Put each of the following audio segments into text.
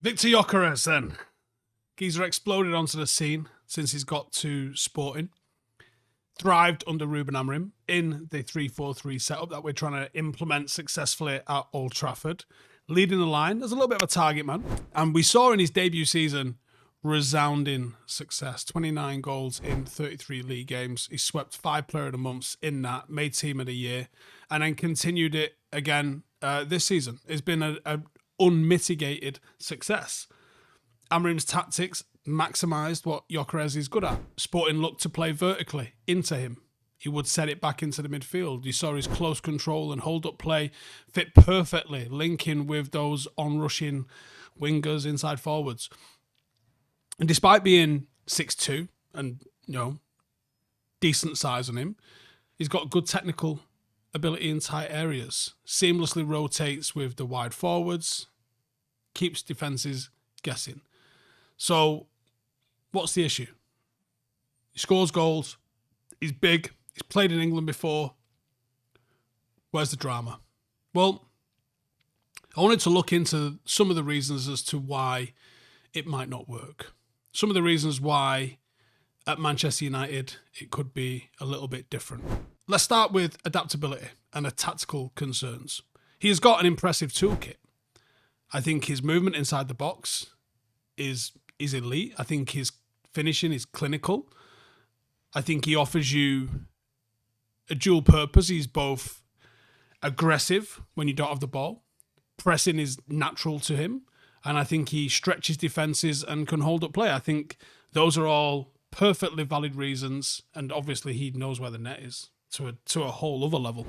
Victor Gyökeres then. Geezer exploded onto the scene since he's got to Sporting. Thrived under Ruben Amorim in the 3-4-3 setup that we're trying to implement successfully at Old Trafford. Leading the line as a little bit of a target man. And we saw in his debut season resounding success. 29 goals in 33 league games. He swept 5 Player of the Months in that, made Team of the Year, and then continued it again this season. It's been an unmitigated success. Amorim's tactics maximised what Gyökeres is good at. Sporting looked to play vertically into him. He would set it back into the midfield. You saw his close control and hold-up play fit perfectly, linking with those on-rushing wingers, inside forwards. And despite being 6'2", and, decent size on him, he's got good technical ability in tight areas. Seamlessly rotates with the wide forwards. Keeps defences guessing. So, what's the issue? He scores goals. He's big. He's played in England before. Where's the drama? Well, I wanted to look into some of the reasons as to why it might not work. Some of the reasons why at Manchester United it could be a little bit different. Let's start with adaptability and the tactical concerns. He has got an impressive toolkit. I think his movement inside the box is elite. I think his finishing is clinical. I think he offers you a dual purpose. He's both aggressive when you don't have the ball. Pressing is natural to him. And I think he stretches defences and can hold up play. I think those are all perfectly valid reasons. And obviously he knows where the net is to a whole other level.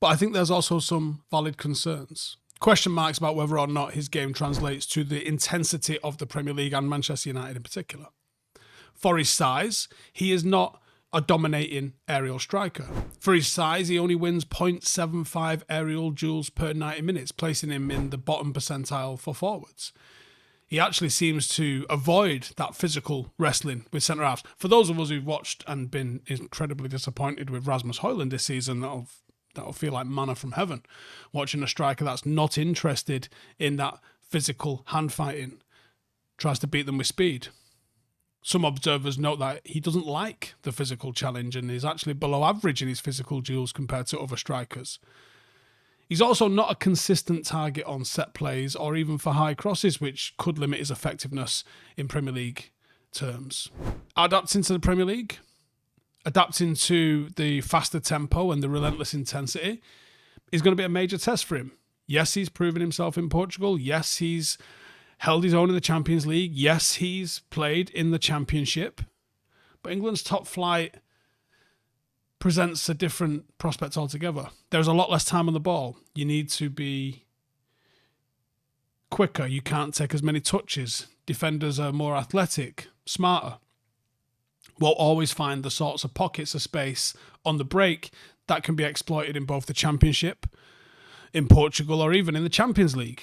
But I think there's also some valid concerns. Question marks about whether or not his game translates to the intensity of the Premier League and Manchester United in particular. For his size, he is not a dominating aerial striker. For his size, he only wins 0.75 aerial duels per 90 minutes, placing him in the bottom percentile for forwards. He actually seems to avoid that physical wrestling with centre-halves. For those of us who've watched and been incredibly disappointed with Rasmus Højlund this season, that'll feel like manna from heaven, watching a striker that's not interested in that physical hand fighting, tries to beat them with speed. Some observers note that he doesn't like the physical challenge and is actually below average in his physical duels compared to other strikers. He's also not a consistent target on set plays or even for high crosses, which could limit his effectiveness in Premier League terms. Adapting to the Premier League, adapting to the faster tempo and the relentless intensity is going to be a major test for him. Yes, he's proven himself in Portugal. Yes, he's held his own in the Champions League. Yes, he's played in the Championship. But England's top flight presents a different prospect altogether. There's a lot less time on the ball. You need to be quicker. You can't take as many touches. Defenders are more athletic, smarter. We'll always find the sorts of pockets of space on the break that can be exploited in both the Championship, in Portugal, or even in the Champions League.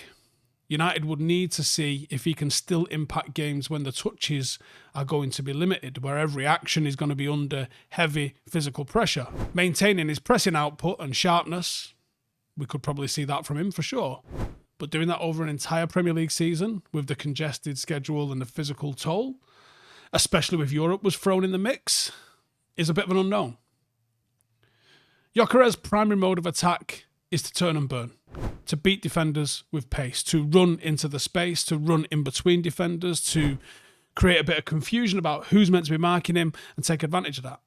United would need to see if he can still impact games when the touches are going to be limited, where every action is going to be under heavy physical pressure. Maintaining his pressing output and sharpness, we could probably see that from him for sure. But doing that over an entire Premier League season with the congested schedule and the physical toll, especially with Europe was thrown in the mix, is a bit of an unknown. Gyökeres' primary mode of attack is to turn and burn, to beat defenders with pace, to run into the space, to run in between defenders, to create a bit of confusion about who's meant to be marking him and take advantage of that.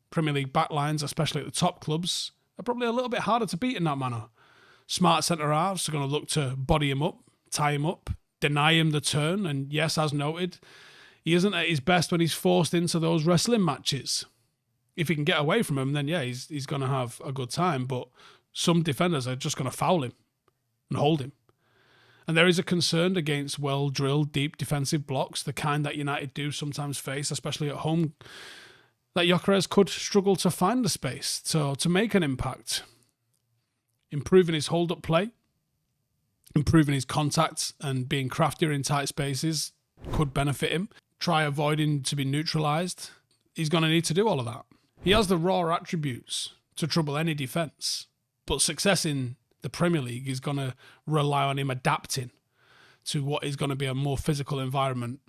Premier League backlines, especially at the top clubs, are probably a little bit harder to beat in that manner. Smart centre-halves are going to look to body him up, tie him up, deny him the turn, and yes, as noted, he isn't at his best when he's forced into those wrestling matches. If he can get away from him, then yeah, he's going to have a good time, but some defenders are just going to foul him and hold him. And there is a concern against well-drilled, deep defensive blocks, the kind that United do sometimes face, especially at home, that Gyökeres could struggle to find the space to make an impact. Improving his hold-up play, improving his contacts and being craftier in tight spaces could benefit him. Try avoiding to be neutralised. He's going to need to do all of that. He has the raw attributes to trouble any defence, but success in the Premier League is going to rely on him adapting to what is going to be a more physical environment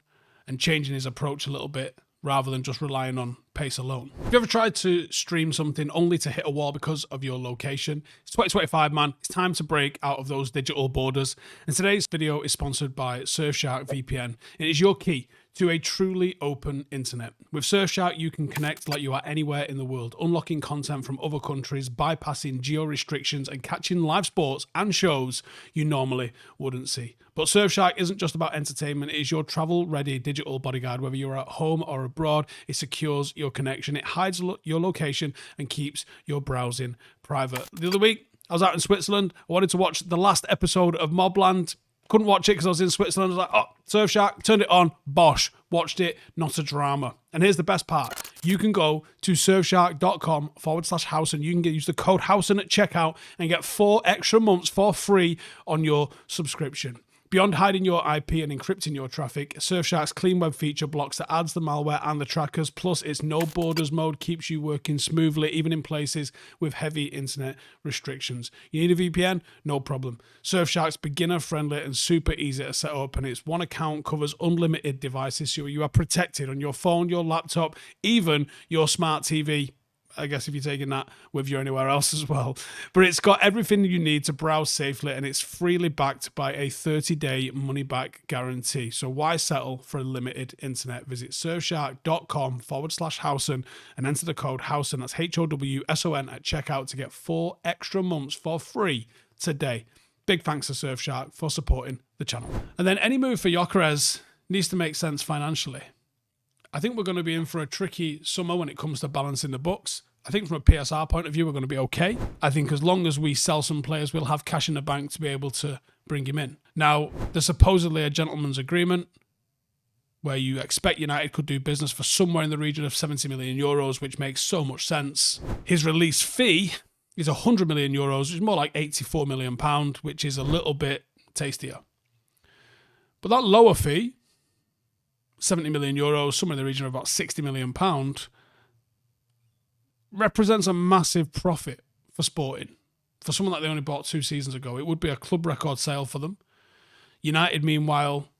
and changing his approach a little bit rather than just relying on pace alone. Have you ever tried to stream something only to hit a wall because of your location? It's 2025, man. It's time to break out of those digital borders. And today's video is sponsored by Surfshark VPN. It is your key to a truly open internet. With Surfshark, you can connect like you are anywhere in the world, unlocking content from other countries, bypassing geo restrictions, and catching live sports and shows you normally wouldn't see. But Surfshark isn't just about entertainment, it is your travel-ready digital bodyguard. Whether you're at home or abroad, it secures your connection, it hides your location, and keeps your browsing private. The other week, I was out in Switzerland. I wanted to watch the last episode of Mobland. Couldn't watch it because I was in Switzerland. I was like, oh, Surfshark, turned it on, bosh, watched it, not a drama. And here's the best part. You can go to surfshark.com/Howson. You can use the code Howson at checkout and get 4 extra months for free on your subscription. Beyond hiding your IP and encrypting your traffic, Surfshark's clean web feature blocks the ads, the malware, and the trackers. Plus, its no borders mode keeps you working smoothly, even in places with heavy internet restrictions. You need a VPN? No problem. Surfshark's beginner-friendly and super easy to set up, and its one account covers unlimited devices, so you are protected on your phone, your laptop, even your smart TV. I guess if you're taking that with you anywhere else as well. But it's got everything you need to browse safely, and it's freely backed by a 30-day money-back guarantee. So why settle for a limited internet? Visit surfshark.com/Howson and enter the code Howson, that's HOWSON, at checkout to get 4 extra months for free today. Big thanks to Surfshark for supporting the channel. And then any move for Gyokeres needs to make sense financially. I think we're going to be in for a tricky summer when it comes to balancing the books. I think from a PSR point of view, we're going to be okay. I think as long as we sell some players, we'll have cash in the bank to be able to bring him in. Now, there's supposedly a gentleman's agreement where you expect United could do business for somewhere in the region of 70 million euros, which makes so much sense. His release fee is 100 million euros, which is more like 84 million pound, which is a little bit tastier. But that lower fee, 70 million euros, somewhere in the region of about 60 million pound, represents a massive profit for Sporting. For someone that they only bought 2 seasons ago, it would be a club record sale for them. United, meanwhile,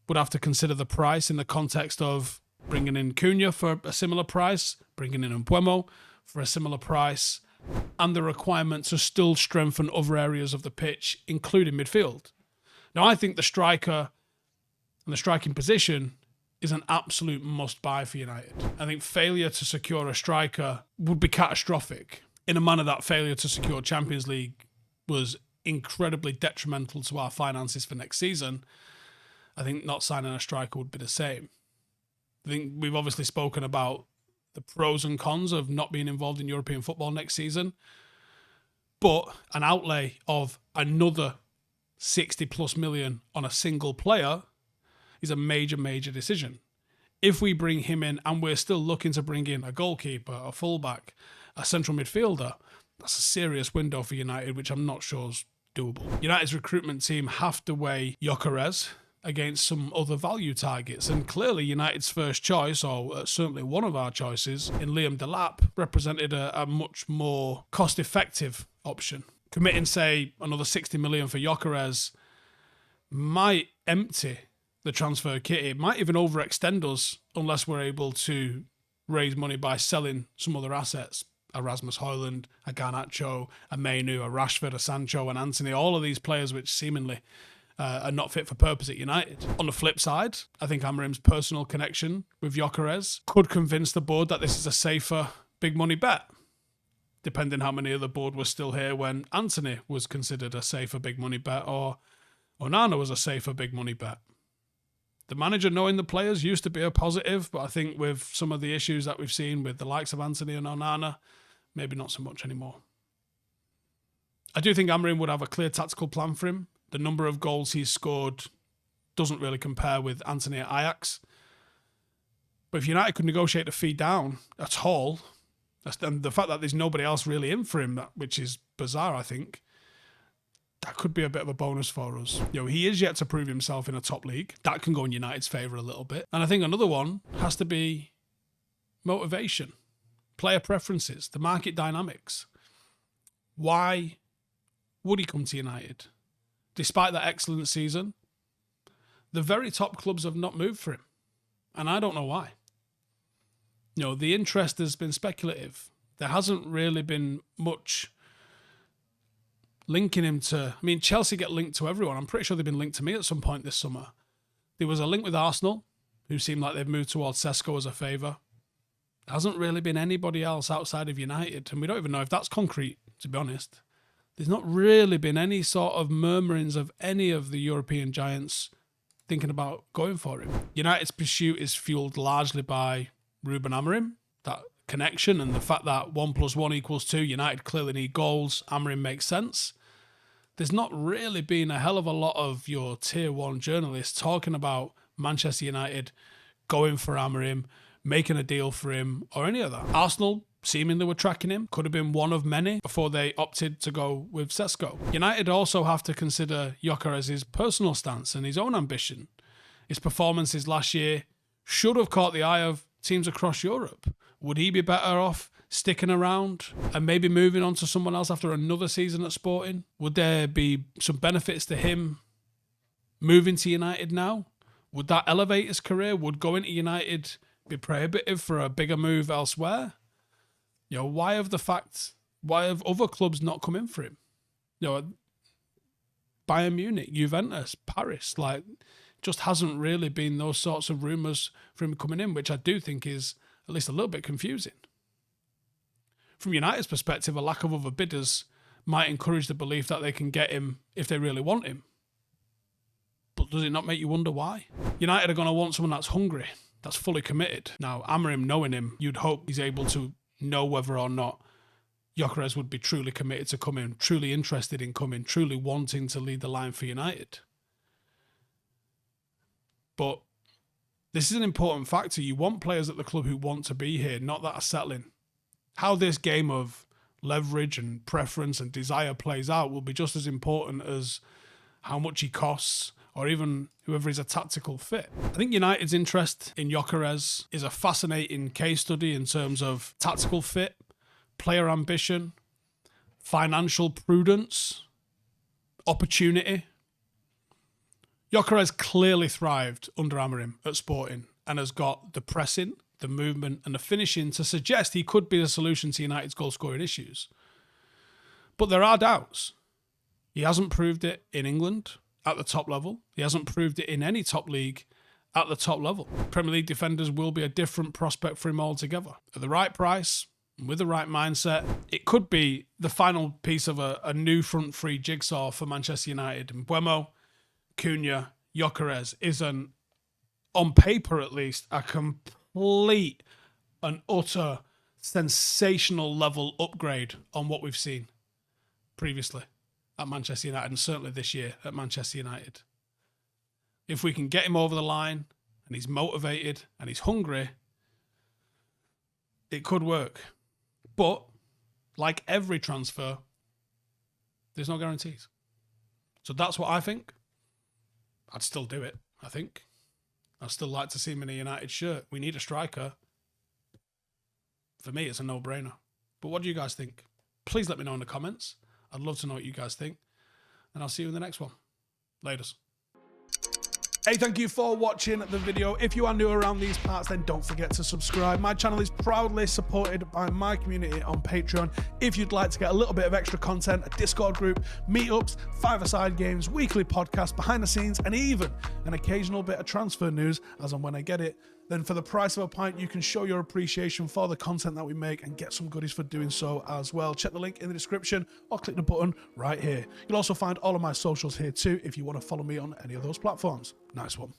would have to consider the price in the context of bringing in Cunha for a similar price, bringing in Mbeumo for a similar price, and the requirement to still strengthen other areas of the pitch, including midfield. Now, I think the striker and the striking position is an absolute must-buy for United. I think failure to secure a striker would be catastrophic in a manner that failure to secure Champions League was incredibly detrimental to our finances for next season. I think not signing a striker would be the same. I think we've obviously spoken about the pros and cons of not being involved in European football next season, but an outlay of another 60+ million on a single player is a major, major decision. If we bring him in and we're still looking to bring in a goalkeeper, a fullback, a central midfielder, that's a serious window for United, which I'm not sure is doable. United's recruitment team have to weigh Gyökeres against some other value targets, and clearly United's first choice, or certainly one of our choices, in Liam Delap, represented a much more cost-effective option. Committing, say, another 60 million for Gyökeres might empty the transfer kit. It might even overextend us unless we're able to raise money by selling some other assets. A Rasmus Højlund, a Garnacho, a Mainu, a Rashford, a Sancho, and Anthony. All of these players which seemingly are not fit for purpose at United. On the flip side, I think Amorim's personal connection with Gyökeres could convince the board that this is a safer big money bet, depending how many of the board were still here when Anthony was considered a safer big money bet or Onana was a safer big money bet. The manager knowing the players used to be a positive, but I think with some of the issues that we've seen with the likes of Anthony and Onana, maybe not so much anymore. I do think Amorim would have a clear tactical plan for him. The number of goals he's scored doesn't really compare with Anthony at Ajax. But if United could negotiate a fee down at all, and the fact that there's nobody else really in for him, which is bizarre, I think, that could be a bit of a bonus for us. You know, he is yet to prove himself in a top league. That can go in United's favour a little bit. And I think another one has to be motivation, player preferences, the market dynamics. Why would he come to United? Despite that excellent season, the very top clubs have not moved for him. And I don't know why. You know, the interest has been speculative. There hasn't really been much linking him to... I mean, Chelsea get linked to everyone. I'm pretty sure they've been linked to me at some point this summer. There was a link with Arsenal, who seemed like they've moved towards Sesko as a favour. There hasn't really been anybody else outside of United, and we don't even know if that's concrete, to be honest. There's not really been any sort of murmurings of any of the European giants thinking about going for him. United's pursuit is fueled largely by Ruben Amorim, that connection, and the fact that 1 + 1 = 2, United clearly need goals, Amorim makes sense. There's not really been a hell of a lot of your tier 1 journalists talking about Manchester United going for Amorim, making a deal for him, or any of that. Arsenal seemingly were tracking him. Could have been one of many before they opted to go with Sesko. United also have to consider Gyokeres' personal stance and his own ambition. His performances last year should have caught the eye of teams across Europe. Would he be better off sticking around and maybe moving on to someone else after another season at Sporting? Would there be some benefits to him moving to United now? Would that elevate his career? Would going to United be prohibitive for a bigger move elsewhere? You know, why have other clubs not come in for him? You know, Bayern Munich, Juventus, Paris, like, just hasn't really been those sorts of rumours for him coming in, which I do think is at least a little bit confusing. From United's perspective, a lack of other bidders might encourage the belief that they can get him if they really want him. But does it not make you wonder why? United are going to want someone that's hungry, that's fully committed. Now, Amorim, knowing him, you'd hope he's able to know whether or not Gyökeres would be truly committed to coming, truly interested in coming, truly wanting to lead the line for United. But this is an important factor. You want players at the club who want to be here, not that are settling. How this game of leverage and preference and desire plays out will be just as important as how much he costs, or even whoever is a tactical fit. I think United's interest in Gyökeres is a fascinating case study in terms of tactical fit, player ambition, financial prudence, opportunity. Gyökeres clearly thrived under Amorim at Sporting and has got the pressing, the movement and the finishing to suggest he could be the solution to United's goal-scoring issues. But there are doubts. He hasn't proved it in England at the top level. He hasn't proved it in any top league at the top level. Premier League defenders will be a different prospect for him altogether. At the right price, with the right mindset, it could be the final piece of a new front three jigsaw for Manchester United. And Mbeumo, Cunha, Gyökeres is on paper at least, a complete and utter sensational level upgrade on what we've seen previously at Manchester United, and certainly this year at Manchester United. If we can get him over the line and he's motivated and he's hungry, it could work. But like every transfer, there's no guarantees. So that's what I think. I'd still do it, I think. I'd still like to see him in a United shirt. We need a striker. For me, it's a no-brainer. But what do you guys think? Please let me know in the comments. I'd love to know what you guys think. And I'll see you in the next one. Laters. Hey, thank you for watching the video. If you are new around these parts, then don't forget to subscribe. My channel is proudly supported by my community on Patreon. If you'd like to get a little bit of extra content, a Discord group, meetups, five-a-side games, weekly podcasts, behind the scenes, and even an occasional bit of transfer news as and when I get it, then for the price of a pint, you can show your appreciation for the content that we make and get some goodies for doing so as well. Check the link in the description or click the button right here. You'll also find all of my socials here too if you want to follow me on any of those platforms. Nice one.